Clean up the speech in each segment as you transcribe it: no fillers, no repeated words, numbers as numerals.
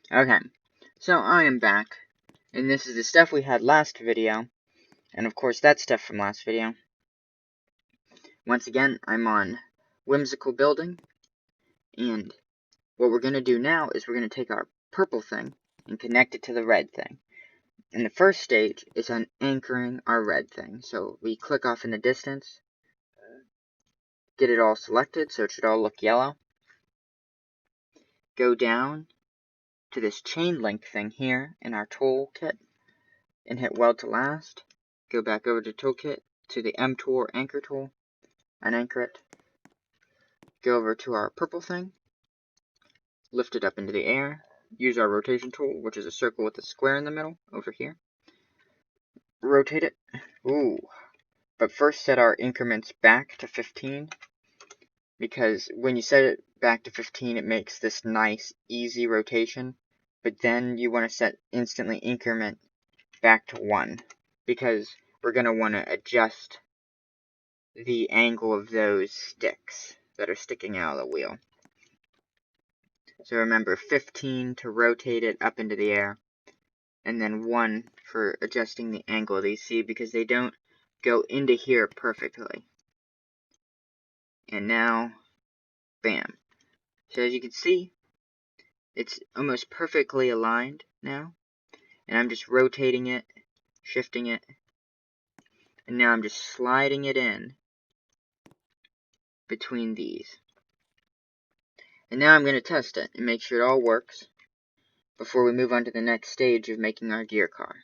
Okay, so I am back, and this is the stuff we had last video, and of course that stuff from last video. Once again, I'm on Whimsical Building, and what we're going to do now is we're going to take our purple thing and connect it to the red thing. And the first stage is on anchoring our red thing. So we click off in the distance, get it all selected so it should all look yellow. Go down to this chain link thing here in our toolkit and hit weld to last. Go back over to toolkit to the M tool or anchor tool and anchor it. Go over to our purple thing, lift it up into the air, use our rotation tool, which is a circle with a square in the middle over here. Rotate it. Ooh. But first set our increments back to 15, because when you set it back to 15 it makes this nice easy rotation, but then you want to set instantly increment back to 1, because we're going to want to adjust the angle of those sticks that are sticking out of the wheel. So remember, 15 to rotate it up into the air, and then 1 for adjusting the angle of these, see, because they don't go into here perfectly. And now, bam. So as you can see, it's almost perfectly aligned now, and I'm just rotating it, shifting it, and now I'm just sliding it in between these. And now I'm going to test it and make sure it all works before we move on to the next stage of making our gear car.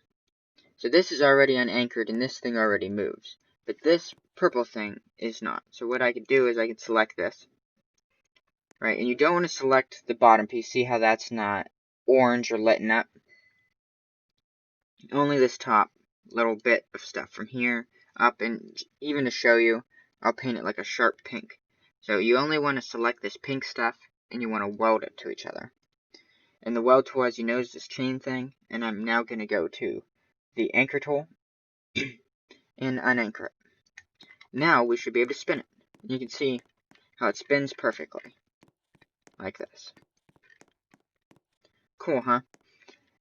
So this is already unanchored and this thing already moves, but this purple thing is not. So what I could do is I could select this, right? And you don't want to select the bottom piece. See how that's not orange or lit up? Only this top little bit of stuff from here up, and even to show you, I'll paint it like a sharp pink. So you only want to select this pink stuff and you want to weld it to each other. And the weld tool, as you know, is this chain thing, and I'm now going to go to the anchor tool and unanchor it. Now we should be able to spin it. You can see how it spins perfectly, like this. Cool, huh?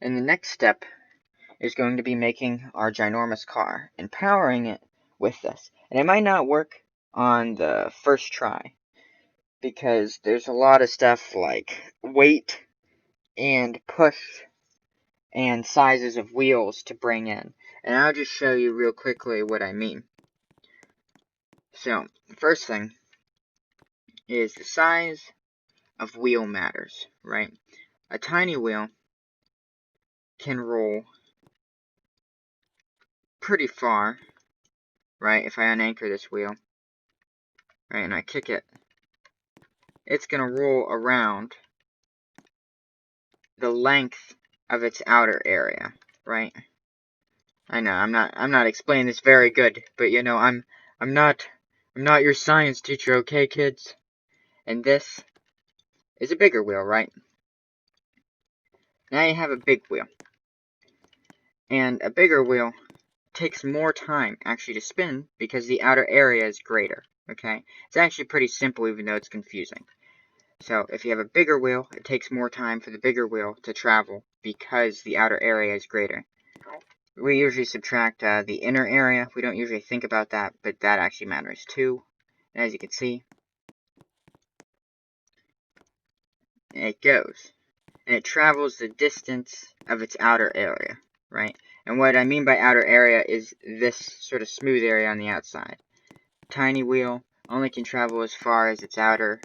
And the next step is going to be making our ginormous car and powering it with this. And it might not work on the first try, because there's a lot of stuff like weight and push and sizes of wheels to bring in. And I'll just show you real quickly what I mean. So, the first thing is the size of wheel matters, right? A tiny wheel can roll pretty far, right? If I unanchor this wheel, right, and I kick it, it's going to roll around the length of its outer area, right? I know I'm not explaining this very good, but you know I'm not your science teacher, okay, kids? And this is a bigger wheel, right? Now you have a big wheel. And a bigger wheel takes more time actually to spin because the outer area is greater, okay? It's actually pretty simple even though it's confusing. So if you have a bigger wheel, it takes more time for the bigger wheel to travel because the outer area is greater. We usually subtract the inner area. We don't usually think about that, but that actually matters too. And as you can see, it goes. And it travels the distance of its outer area, right? And what I mean by outer area is this sort of smooth area on the outside. Tiny wheel only can travel as far as its outer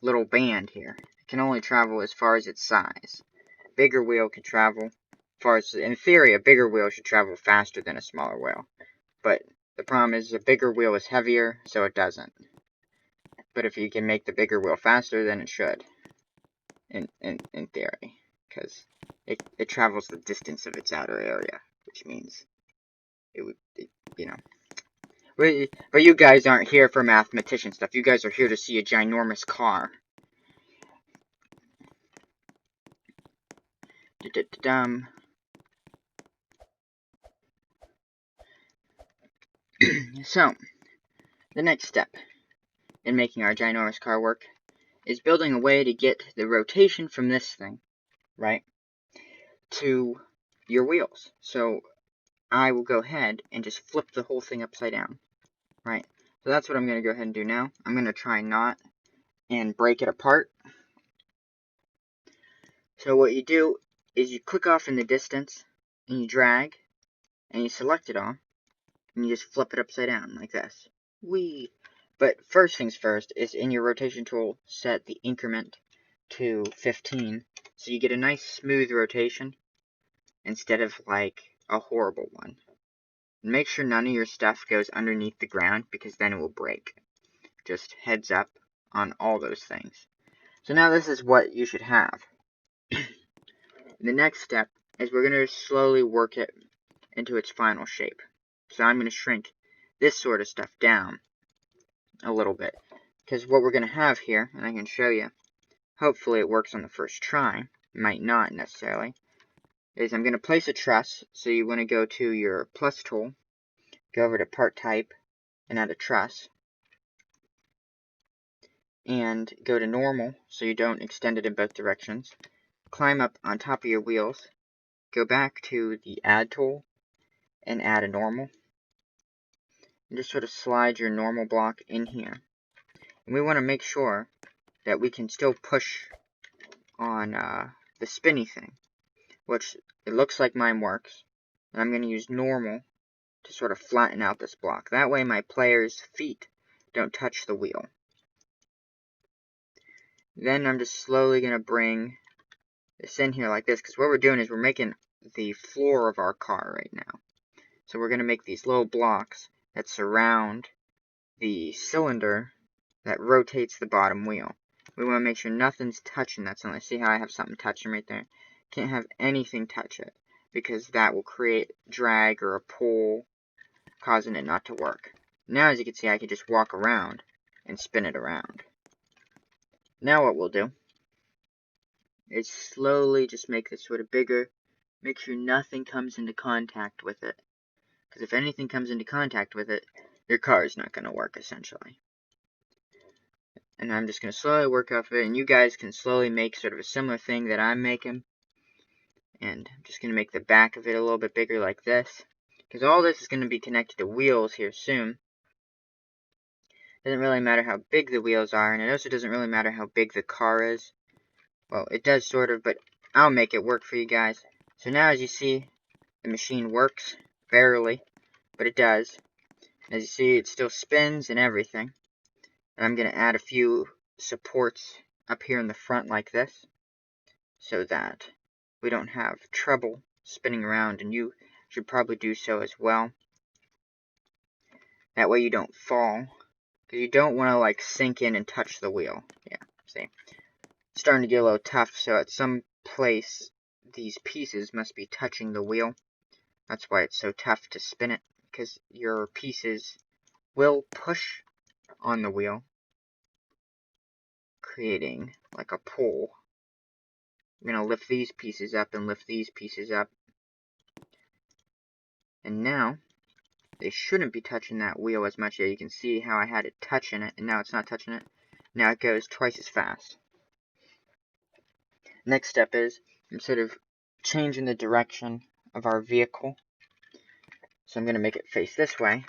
little band here. It can only travel as far as its size. Bigger wheel can travel far as, in theory, a bigger wheel should travel faster than a smaller wheel. But the problem is a bigger wheel is heavier, so it doesn't. But if you can make the bigger wheel faster, then it should. In theory. Because it travels the distance of its outer area, which means it would, you know. But you guys aren't here for mathematician stuff. You guys are here to see a ginormous car. So, the next step in making our ginormous car work is building a way to get the rotation from this thing, right, to your wheels. So I will go ahead and just flip the whole thing upside down, right? So that's what I'm going to go ahead and do now. I'm going to try not and break it apart. So what you do is you click off in the distance, and you drag, and you select it all, and you just flip it upside down like this. Whee! But first things first is in your rotation tool, set the increment to 15, so you get a nice smooth rotation instead of like a horrible one. Make sure none of your stuff goes underneath the ground, because then it will break. Just heads up on all those things. So now this is what you should have. The next step is we're going to slowly work it into its final shape. So I'm going to shrink this sort of stuff down a little bit, because what we're going to have here, and I can show you, hopefully it works on the first try, it might not necessarily, is I'm going to place a truss. So you want to go to your plus tool, go over to part type, and add a truss, and go to normal so you don't extend it in both directions. Climb up on top of your wheels, go back to the add tool, and add a normal, and just sort of slide your normal block in here. And we want to make sure that we can still push on the spinny thing, which it looks like mine works. And I'm going to use normal to sort of flatten out this block. That way my player's feet don't touch the wheel. Then I'm just slowly going to bring this in here like this, because what we're doing is we're making the floor of our car right now. So we're going to make these little blocks that surround the cylinder that rotates the bottom wheel. We want to make sure nothing's touching that cylinder. See how I have something touching right there? Can't have anything touch it, because that will create drag or a pull, causing it not to work. Now, as you can see, I can just walk around and spin it around. Now what we'll do is slowly just make this sort of bigger. Make sure nothing comes into contact with it, because if anything comes into contact with it, your car is not going to work, essentially. And I'm just going to slowly work off it, and you guys can slowly make sort of a similar thing that I'm making. And I'm just going to make the back of it a little bit bigger like this, because all this is going to be connected to wheels here soon. Doesn't really matter how big the wheels are, and it also doesn't really matter how big the car is. Well, it does sort of, but I'll make it work for you guys. So now, as you see, the machine works, barely, but it does. As you see, it still spins and everything. And I'm going to add a few supports up here in the front like this, so that we don't have trouble spinning around, and you should probably do so as well. That way you don't fall, because you don't want to like sink in and touch the wheel. Yeah, see? It's starting to get a little tough, so at some place these pieces must be touching the wheel. That's why it's so tough to spin it, because your pieces will push on the wheel, creating like a pull. I'm going to lift these pieces up and lift these pieces up. And now, they shouldn't be touching that wheel as much. Yeah, you can see how I had it touching it, and now it's not touching it. Now it goes twice as fast. Next step is, I'm sort of changing the direction of our vehicle. So I'm going to make it face this way.